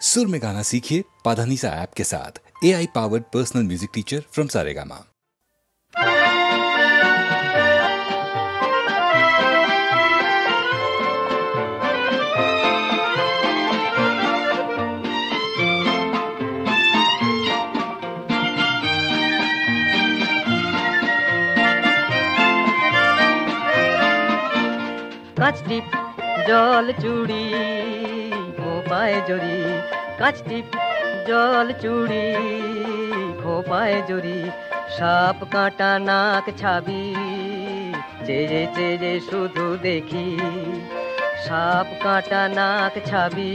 सुर में गाना सीखिए पाधानीसा ऐप के साथ। AI powered personal music teacher from Saregama. কাচটিপ জল চুড়ি খোপায় জড়ি, কাচটিপ জল চুড়ি খোপায় জড়ি, সাপ কাঁটা নাক ছাবি চেয়ে চেয়ে শুধু দেখি, সাপ কাঁটা নাক ছাবি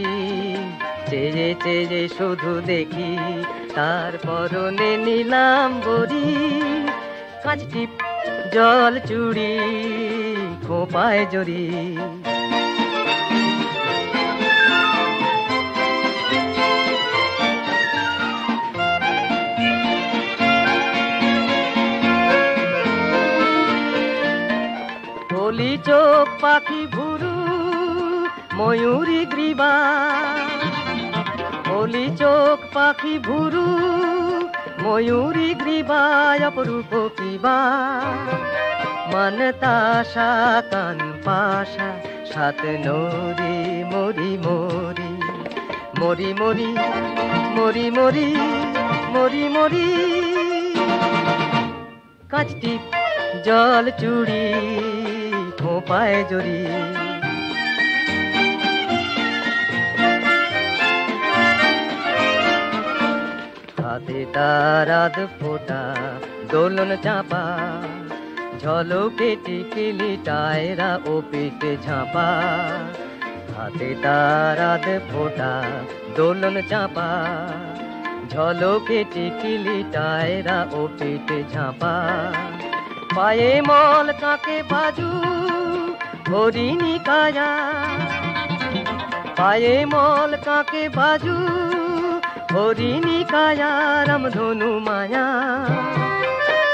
চেয়ে চেয়ে শুধু দেখি, তার পরনে নিলাম বরি, কাচটিপ জল চুড়ি খোপায় জড়ি। বলি চোখ পাখি ভুরু ময়ূরী গ্রীবা, বলি চোখ পাখি ভুরু ময়ূরী গ্রীবা, অপরূপ কিবা मन ताशा कान पाशा सात नोरी मोरी मोरी मोरी मोरी मोरी मोरी मोरी मोरी, काचटिप जल चूड़ी খোপায় জড়ি। হাতে তার আধ ফোঁটা দোলন চাপা, ঝলকে টিকিলি টায়রা ও পেটে ঝাঁপা, হাতে তার আধ ফোঁটা দোলন চাপা, ঝলকে টিকিলি টায়রা ও পেটে ঝাঁপা, পায়ে মল কাকে বাজু হরিণী কায়া, পায়ে মল কাকে বাজু হরিণী কায়া, রামধনু মায়া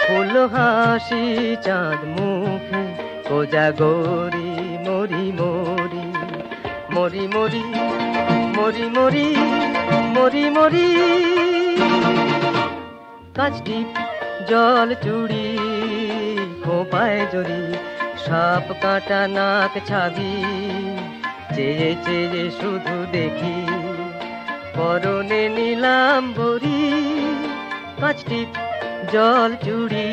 ফুল হাসি চাঁদ মুখে কোজাগরি মরি মরি মরি মরি মরি মরি মরি মরি, কাচটিপ জল চুড়ি খোপায় জড়ি, সাপ কাঁটা নাক ছাবি চেয়ে চেয়ে শুধু দেখি, পরনে নিলাম বরি, কাচটিপ জল চুড়ি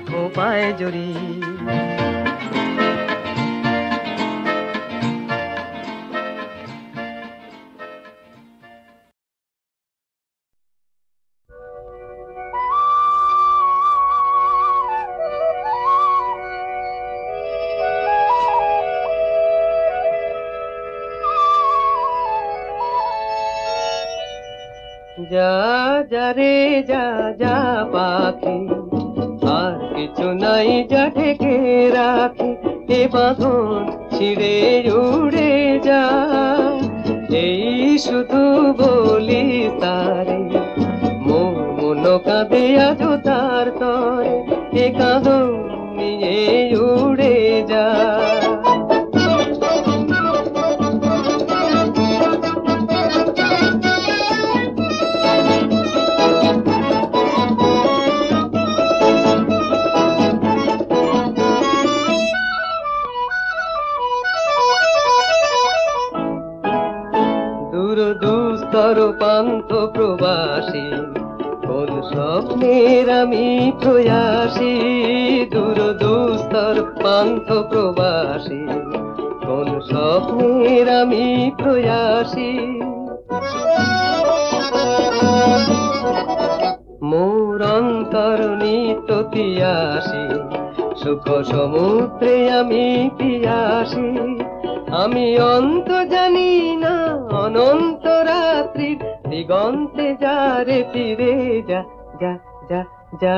খোপায় জড়ি। যা যা রে যা যা পাখি, আর কিছু নাই যা ঢেকে রাখি, এ বাঁধন ছিঁড়ে উড়ে যা, এই শুধু বলি তারে, মন কাঁদে আজ তার তরে, এ কাঁদন নিয়ে উড়ে যা। দুস্তর পান্থ প্রবাসী, কোন স্বপ্নের আমি প্রয়াসী, দূর দুস্তর পান্থ প্রবাসী, কোন স্বপ্নের আমি প্রয়াসী, মোর অন্তর নিত্য তিয়াসী, সুখ সমুদ্রে আমি পিয়াসী, আমি অন্ত জানি না অনন্ত রাত্রির দিগন্তে যা রে ফিরে যা যা যা যা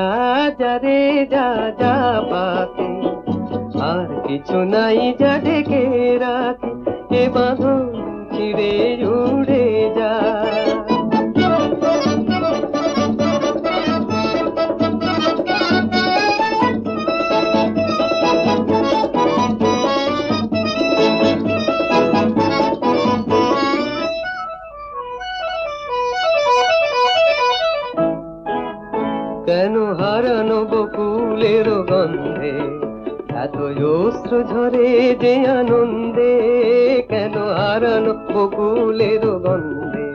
যা রে যা যা পাখি, আর কিছু নাই যা ঢেকে রাখি, এ বাঁধন ছিঁড়ে উড়ে যা। বকুলের গন্ধে, এত অশ্রু ঝরে যে আনন্দে, কেন হারানো বকুলের গন্ধে,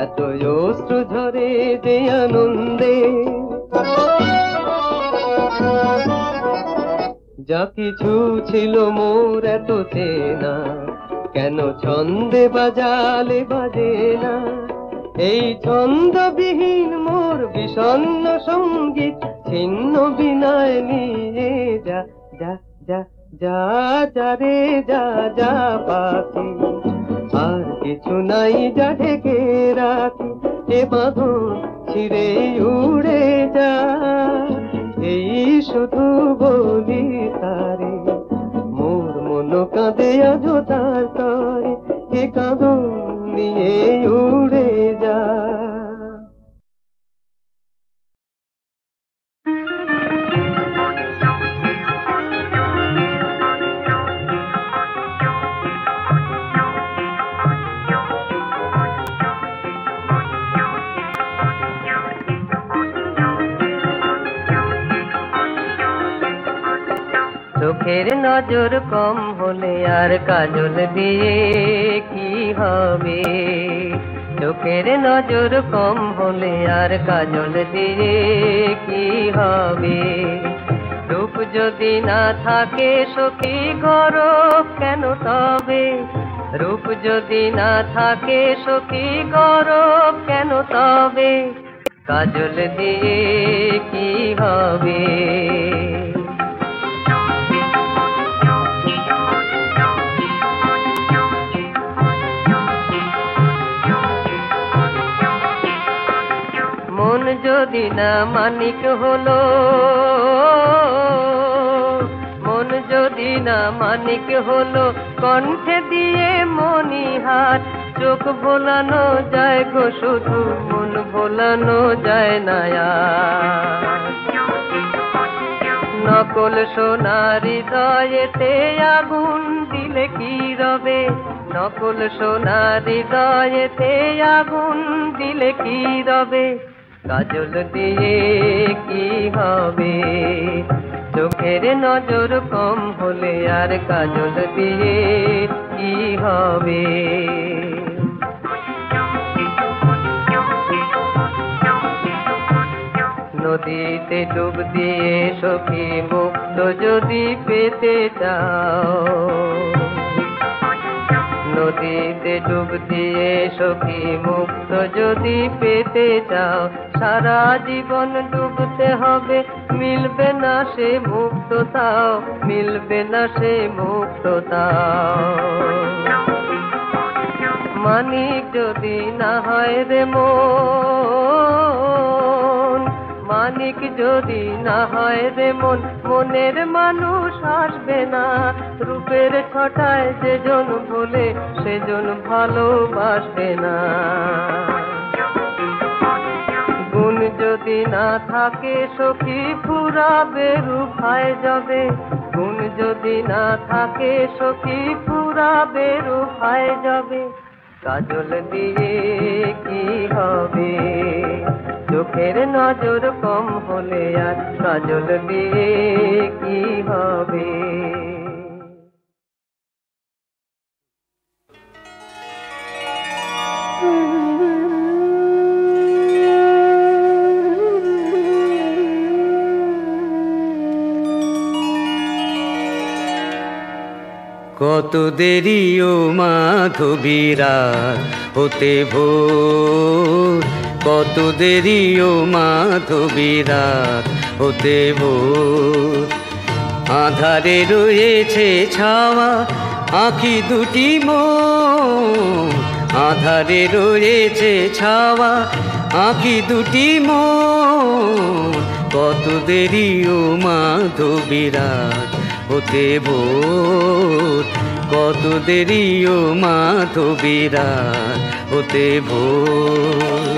এত অশ্রু ঝরে যে আনন্দে। যা কিছু ছিল মোর এত চেনা, কেন ছন্দে বাজালে বাজে না? এই ছন্দবিহীন মোর বিষণ্ণ সঙ্গীত ছিন্ন বিনয় নিয়ে যা যা যা যা যা রে যা যা পাখি, আর কিছু নাই যা ঢেকে রাখি, এ বাঁধন ছিঁড়ে উড়ে যা। এই শুধু বলি তারে, মোর মন কাঁদে আজ তার তরে, এ কাঁদন নিয়ে উড়ে যা। চোখের নজর কম হলে আর কাজল দিয়ে কি হবে? চোখের নজর কম হলে আর কাজল দিয়ে কি হবে? রূপ যদি না থাকে সখী গরব কেন তবে? রূপ যদি না থাকে সখী গরব কেন তবে? কাজল দিয়ে কি হবে? মন যদি না মানিক হলো, মন যদি না মানিক হলো, কণ্ঠে দিয়ে মনিহার, চোখ ভোলানো যায় গো শুধু, মন ভোলানো যায় না আর। নকল সোনার হৃদয়েতে আগুন দিলে কি রবে? নকল সোনার হৃদয়েতে আগুন দিলে কি রবে? কাজল দিয়ে কি হবে? চোখের নজর কম হলে আর কাজল দিয়ে কি হবে? নদীতে ডুব দিয়ে সখী মুক্ত যদি পেতে চাও, নদীতে ডুব দিয়ে সখী মুক্ত যদি পেতে চাও, সারা জীবন ডুবতে হবে, মিলবে না সে মুক্ততাও, মিলবে না সে মুক্ততাও। মানিক যদি না হয় রে মন, মানিক যদি না হয় রে মন, মনের মানুষ আসবে না। রূপের ছটায় যেজন ভোলে সেজন ভালোবাসবে না। গুণ যদি না থাকে সখী ফুরাবে রূপায় যাবে, গুণ যদি না থাকে সখী ফুরাবে রূপায় যাবে। কাজল দিয়ে কি হবে? চোখের নজর কম হলে আর কাজল দিয়ে কি হবে? কত দেরি ও মাধবী রাত হতে ভোর, কত দেরি ও মাধবী রাত হতে ভোর। আধারে রয়েছে ছাওয়া আঁখি দুটি মোর, আধারে রয়েছে ছাওয়া আঁখি দুটি মোর। কত দেরি ও মাধবী রাত হতে ভোর, কত দেরি ও মাধবী রাত হতে ভোর।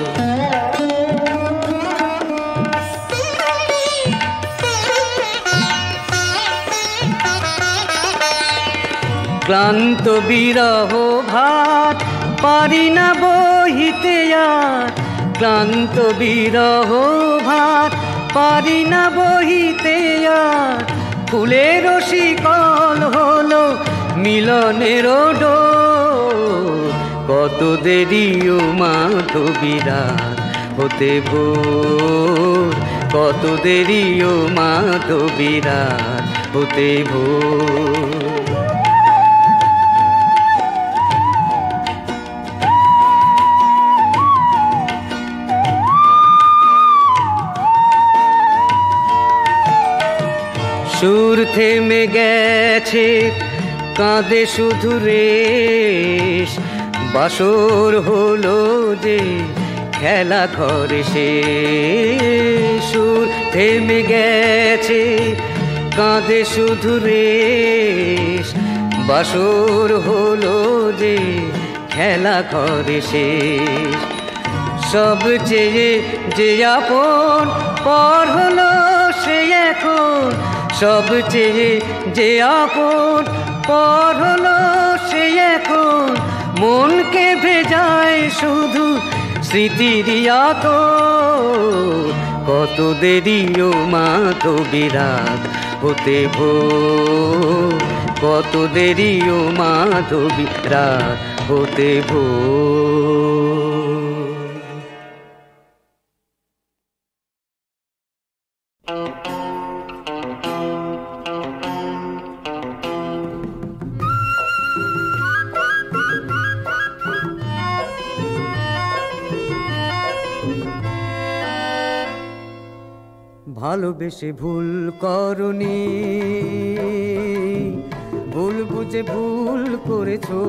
ক্লান্ত বিরহ ভার পারি না বহিতে আর, ক্লান্ত বিরহ ভার পারি না বহিতে আর ফুলের শিকল হলো মিলনের ডোর। কত দেরি ও মাধবীরাত হতে ভোর, কত দেরি ও মাধবীরাত হতে ভোর। সুর থেমে গেছে কাঁদে শুধু রেশ, বাসর হলো যে খেলা ঘরে শেষ। সুর থেমে গেছে কাঁদে শুধু রেশ, বাসর হলো যে খেলা ঘরে শেষ। সবচেয়ে যে আপন পর হলো সে এখন, সবচেয়ে যে আপন পর হলো সে এখন। মনকে ভেজায় শুধু স্মৃতির আতর। কত দেরি ও মাধবীরাত হতে ভোর, কত দেরি ও মাধবীরাত হতে ভোর। ভালোবেসে ভুল করনি, ভুল বুঝে ভুল করেছো।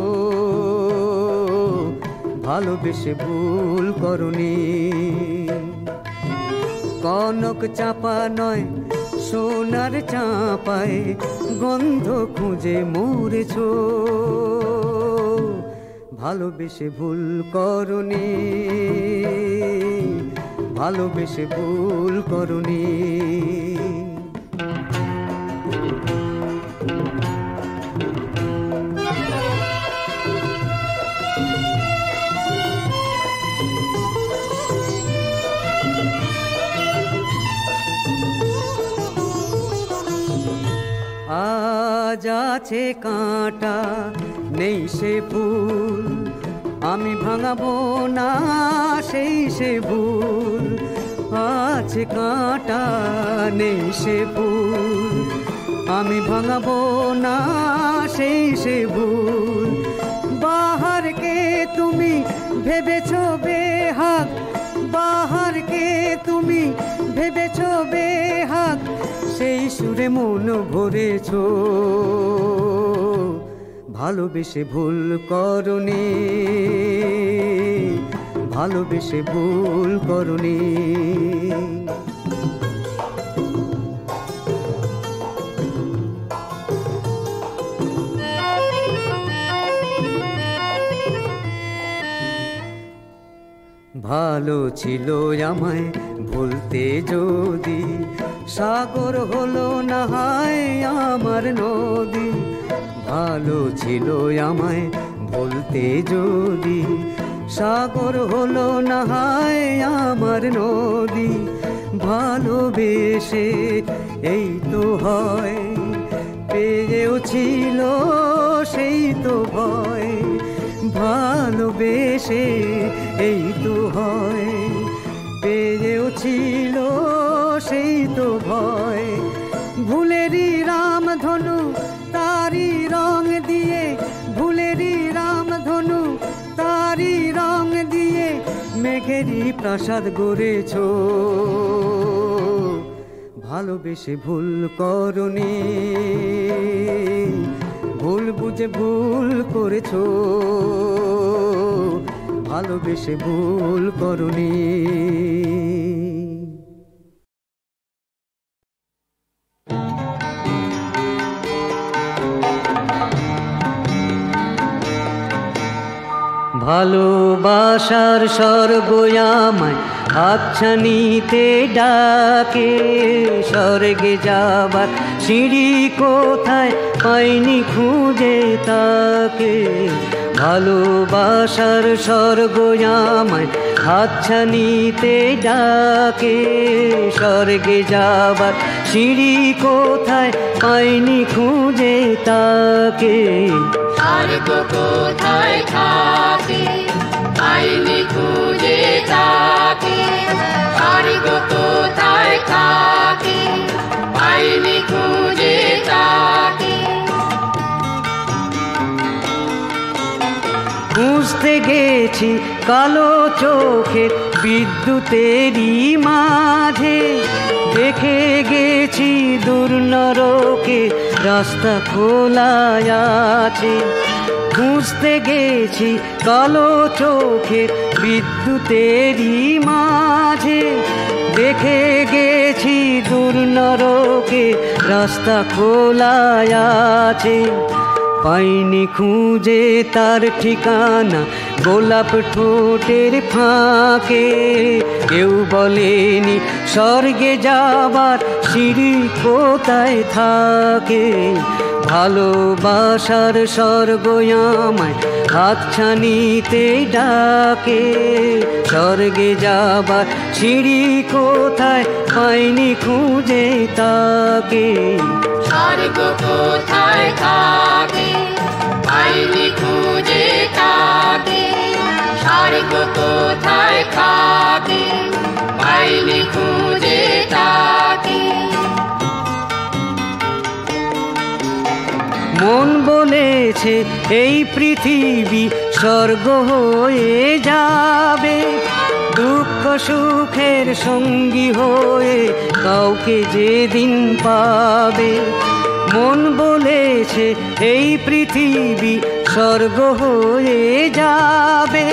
ভালোবেসে ভুল করনি, কনক চাপা নয় সোনার চাপায় গন্ধ খুঁজে মরেছো। ভালোবেসে ভুল করনি, ভালোবেসে ভুল করনি। আজ আছে কাঁটা নেই সে ফুল, আমি ভাঙাবো না সেই সে ভুল। আছে কাঁটা নেই সে ফুল, আমি ভাঙাবো না সেই সে ভুল। বাহারকে তুমি ভেবেছো বেহাগ, বাহারকে তুমি ভেবেছো বেহাগ, সেই সুরে মন ভরেছো। ভালোবেসে ভুল করনি, ভালোবেসে ভুল করনি। ভালো ছিল আমায় ভুলতে যদি, সাগর হলো না হয় আমার নদী। ভালো ছিল আমায় ভুলতে যদি, সাগর হলো না হয় আমার নদী। ভালোবেসে এই তো হয়, পেয়েও ছিল সেই তো ভয়। ভালোবেসে এই তো হয়, পেয়েও ছিল সেই তো ভয়। ভুলেরই রামধনু তারি রং দিয়ে, ভুলেরই রামধনু তারি রং দিয়ে, মেঘেরই প্রাসাদ গড়েছো। ভালোবেসে ভুল করনি, ভুল বুঝে ভুল করেছো। ভালোবেসে ভুল করনি। ভালোবাসার স্বর্গ আমায় হাতছানিতে ডাকে, স্বর্গে যাবার সিঁড়ি কোথায় পাইনি খুঁজে তাকে। ভালোবাসার স্বর্গ আমায় হাতছানিতে ডাকে। স্বর্গে যাবার সিঁড়ি কোথায় পাইনি খুঁজে তাকে। স্বর্গ কোথায় থাকে পাইনি খুঁজে তাকে। স্বর্গ কোথায় থাকে পাইনি খুঁজে তাকে। খুঁজতে গেছি কালো চোখের বিদ্যুতেরই মাঝে। দেখে গেছি দূর নরকে রাস্তা খোলা আছে। খুঁজতে গেছি কালো চোখের বিদ্যুতেরই মাঝে। দেখে গেছি দূর নরকে রাস্তা খোলা আছে। পাইনি খুঁজে তার ঠিকানা গোলাপ ঠোঁটের ফাঁকে। কেউ বলেনি স্বর্গে যাবার সিঁড়ি কোথায় থাকে। ভালোবাসার স্বর্গ আমায় হাতছানিতে ডাকে। স্বর্গে যাবার সিঁড়ি কোথায় পাইনি খুঁজে তাকে। স্বর্গ কোথায় থাকে পাইনি খুঁজে তাকে। স্বর্গ কোথায় থাকে পাইনি খুঁজে তাকে। মন বলেছে এই পৃথিবী স্বর্গ হয়ে যাবে। দুঃখ সুখের সঙ্গী হয়ে কাউকে যেদিন পাবে। মন বলেছে এই পৃথিবী স্বর্গ হয়ে যাবে।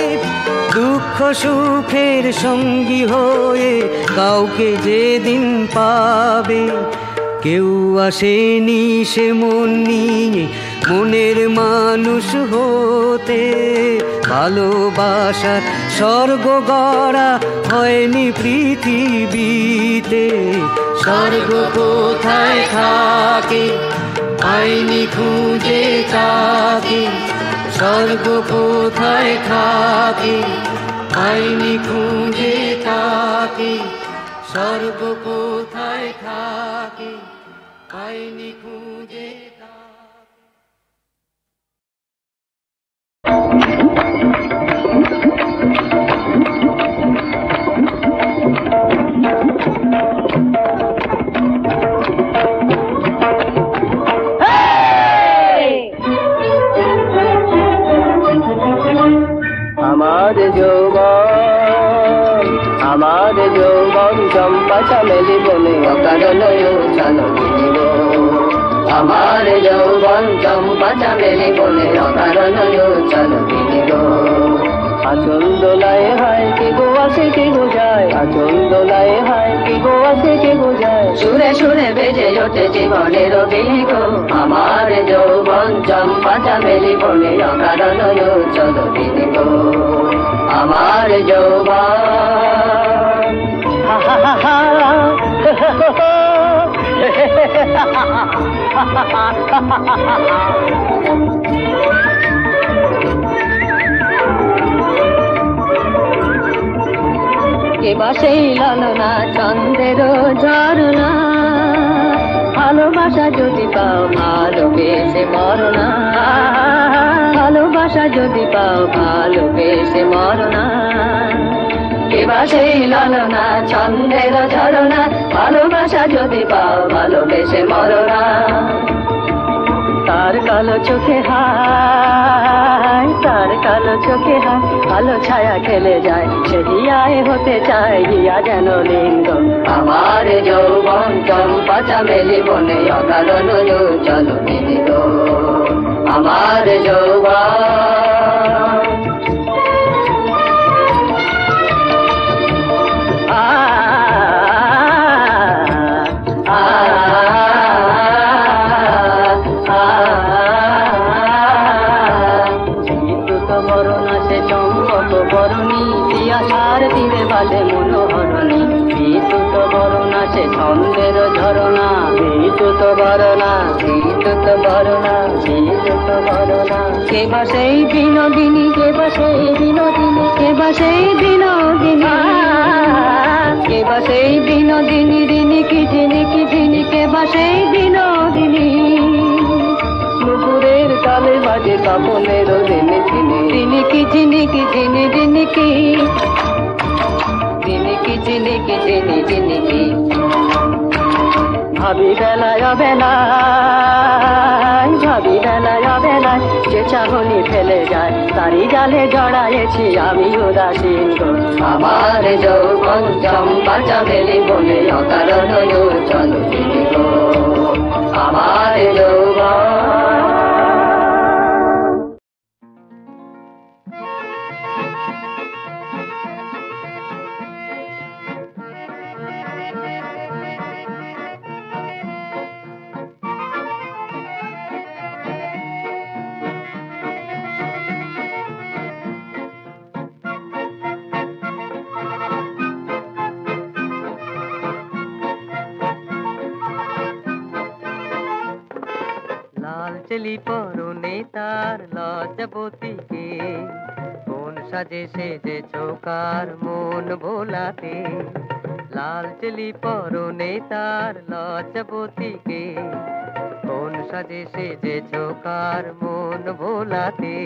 দুঃখ সুখের সঙ্গী হয়ে কাউকে যেদিন পাবে। কেউ আসেনি সে মন নিয়ে মনের মানুষ হতে। ভালোবাসার স্বর্গ গড়া হয়নি পৃথিবীতে। স্বর্গ কোথায় থাকে পাইনি খুঁজে তাকে। স্বর্গ কোথায় থাকে পাইনি খুঁজে তাকে। স্বর্গ কোথায় থাকে পাইনি খুঁজে তাকে। আমার যৌবন চম্পা চামেলি বনে অকারণয় চালো দিব। আমার যৌবন চম্পা চামেলি বনে অকারণয় চালো দিব। আচল দোলায় হায় কি গো আসে কি গো যায়। আচল দোলায় হায় কি গো আসে কি গো যায়। সুরে সুরে বেজে ওঠে জীবনের বিগ। আমার যৌবন চম্পা চামেলি বনে অকারণয় চলো দিব। আমার যৌবন কেবা সেই লালনা চন্দ্রের ঝরনা। ভালোবাসা যদি পাও ভালোবেসে মরনা। ভালোবাসা যদি পাও ভালোবেসে মরনা। কেবা সেই লালনা চন্দ্রের ঝরনা। ভালোবাসা যদি পাও ভালোবেসে মরনা। তার কালো চোখে হায় তার কালো চোখে হায়। আলো ছায়া খেলে যায় সে হিয়ায় হতে চায় হিয়া যেন লিঙ্গ। আমার যৌবন চম্পা চামেলি বনে অকারণ চলো নিল। আমার যৌবন বরণী পিয়াসার তীরে বাজে মনোহরণী। বিদ্যুৎ বরণা সে ছন্দের ঝরনা, বিদ্যুৎ বরণা, বিদ্যুৎ বরণা, বিদ্যুৎ বরণা। কে বা সেই বিনোদিনী, কে বা সেই বিনোদিনী, কে বা সেই বিনোদিনী, কে বা সেই বিনোদিনী, রিনিকি ঝিনিকি ঝিনি, কে বা সেই বিনোদিনী। নুপুরের তালে বাজে কাপনের রিনি ঝিনি, রিনিকি ঝিনিকি ঝিনি রিনিকি, ঝিনিকি ঝিনিকি ঝিনি ঝিনিকি। ভাবি বেলায় বেলায়, ভাবি বেলায় বেলায়, যে চাহনি ফেলে যায় তারি জালে জড়াইছি আমি উদাসীন গো। আমার যৌবন চম্পা চামেলি বলে অকারণ চলো গো, আমার যৌবন। লাল চেলি পরনে তার লজ্জাবতীকে, কোন সাজে সেজে চৌকার মন ভোলাতে। লাল চেলি পরনে তার লজ্জাবতীকে, কোন সাজে সেজে চৌকার মন ভোলাতে।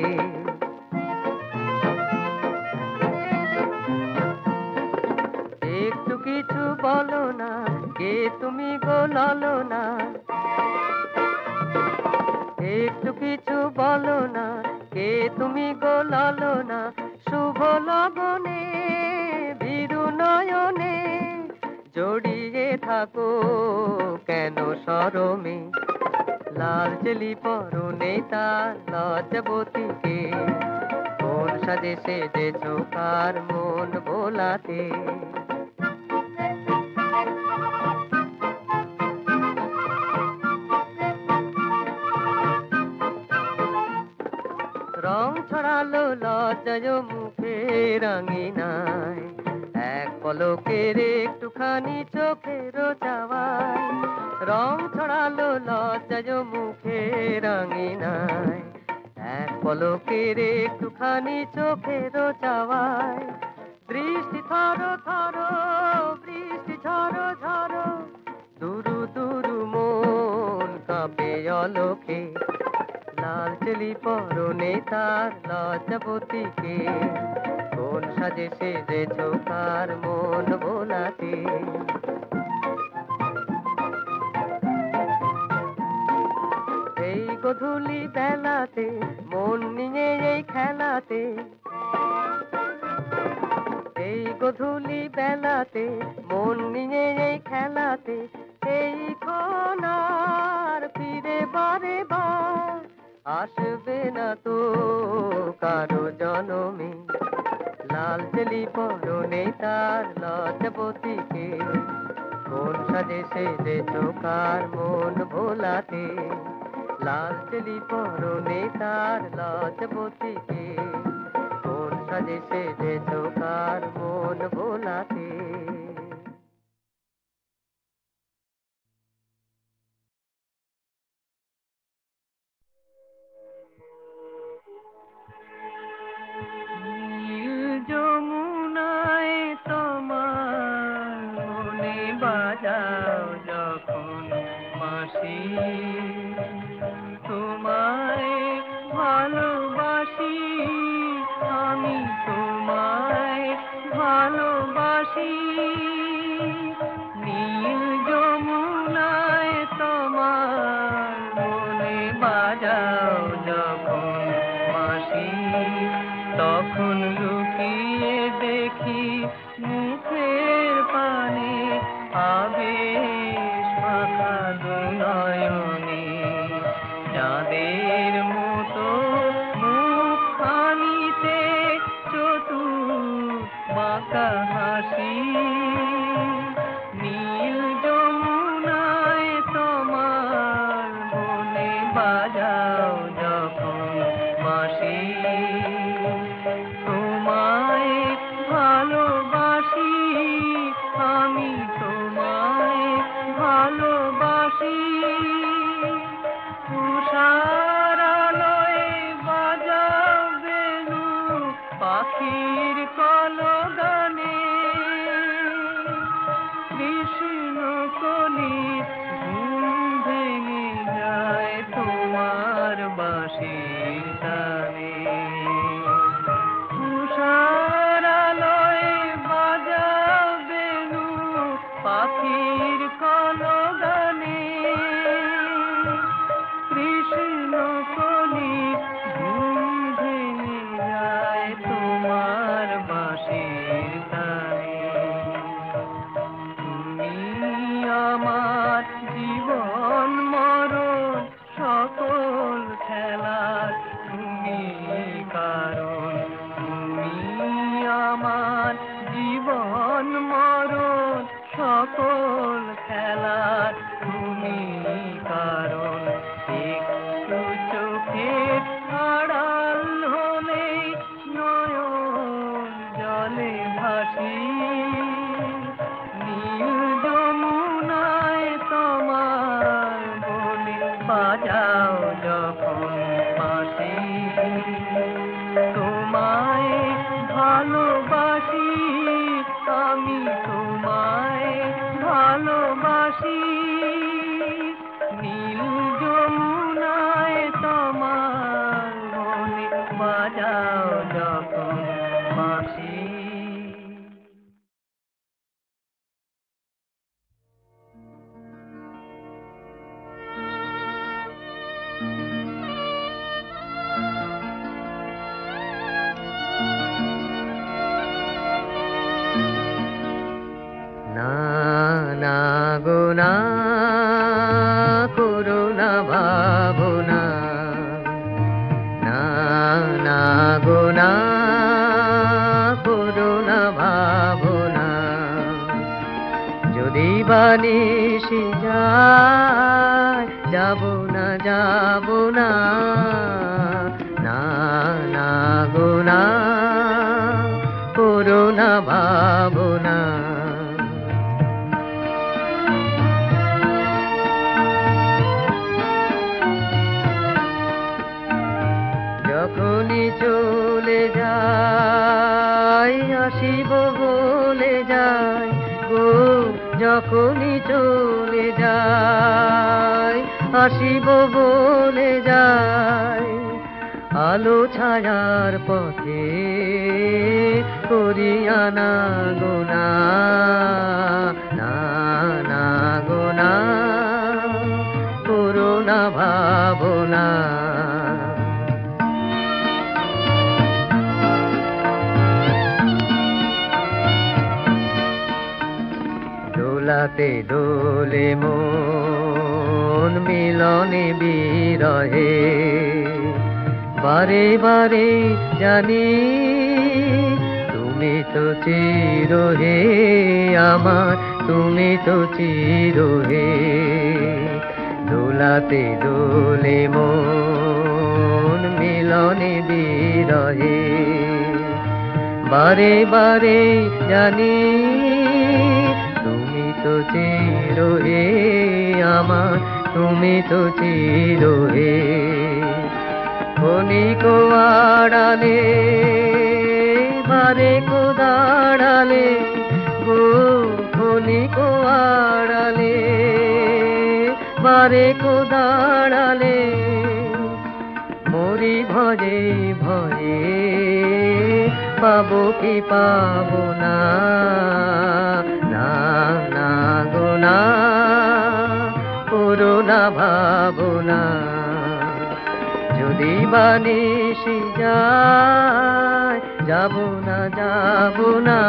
একটু কিছু বলো না, কে তুমি গো ললনা, একটু কিছু বলো না, কে তুমি গো ললনা। শুভ লগনে ভীরু নয়নে জড়িয়ে থাকো কেন শরমে। লাল চেলি পরনে তার লজ্জাবতীকে, কোন সাজে সেজে চৌকার মন ভোলাতে। রং ছড়ালো লজ্জায় মুখে রাঙিনায়, এক পলকের একটুখানি চোখের চাওয়ায়। রং ছড়ালো লজ্জায় মুখে রাঙিনায়, এক পলকের একটুখানি চোখের চাওয়ায়। বৃষ্টি থরো থরো, বৃষ্টি ঝরো ঝরো, দুরু দুরু মন কাঁপে অলোকে। লাল চেলি পরনে তার লজ্জাবতীকে, কোন সাজে সেজে চৌকার মন ভোলাতে। এই গধূলি বেলাতে মন নিয়ে এই খেলাতে, এই গধূলি বেলাতে মন নিয়ে এই খেলাতে। এই ক্ষণার ফিরে বারে বার আসবে না তো কারো জনমে। লাল চেলি পরনে তার লজ্জাবতীকে, কোন সাজে সেজে চৌকার মন ভোলাতে। লাল চেলি পরনে তার লজ্জাবতীকে, কোন সাজে সেজে চৌকার মন ভোলাতে। যমুনায় তোমার মনে বাজাও যখন মাসি, তোমায় ভালোবাসি, আমি তোমায় ভালোবাসি। নীল যমুনায় তোমার মনে বাজাও যখন মাসি, তখন লুকিয়ে দেখি মুখের পানে আবেশ মাখা দুনয়নে। চাঁদের মতো মুখখানিতে চতুর বাঁকা হাসি। খেলার তুমি কারণ একটু চোখের আড়াল হলে নয়ন জলে ভাসি নীল যমুনায় তোমার বনে বাজাও যখন বাঁশি তোমায় ভালোবাসি আমি তোমায় ভালোবাসি নীল যমুনায় তোমার বনে বাজাও যখন বাঁশি। না না গো না করুণা ভাবনা না না গো না করুণা ভাবনা যদি বানিসি যায় যাব না না না গো না করুণা ভাবনা যখনই চলে যাই আসিব বলে যাই গো যখনই চলে যাই আসিব বলে যাই আলো ছায়ার পথে করিয়া না গোনা না না গোনা করুণা ভাবনা দোলাতে দোলে মন মিলনে বিরহে বারে বারে জানি তুমি তো চিরহে আমার তুমি তো চিরহে দোলাতে দোলে মন মিলনে বিরহে বারে বারে জানি তুমি তো চিরহে আমার তুমি তো চিরহে ক্ষণিক আড়ালে বারে কো দাঁড়ালে গো ক্ষণিক আড়ালে বারে কো দাঁড়ালে মরি ভজে ভয়ে পাবো কি পাবো না না না গো না করুণা ভাবনা যদি বানিসি যায় যাব না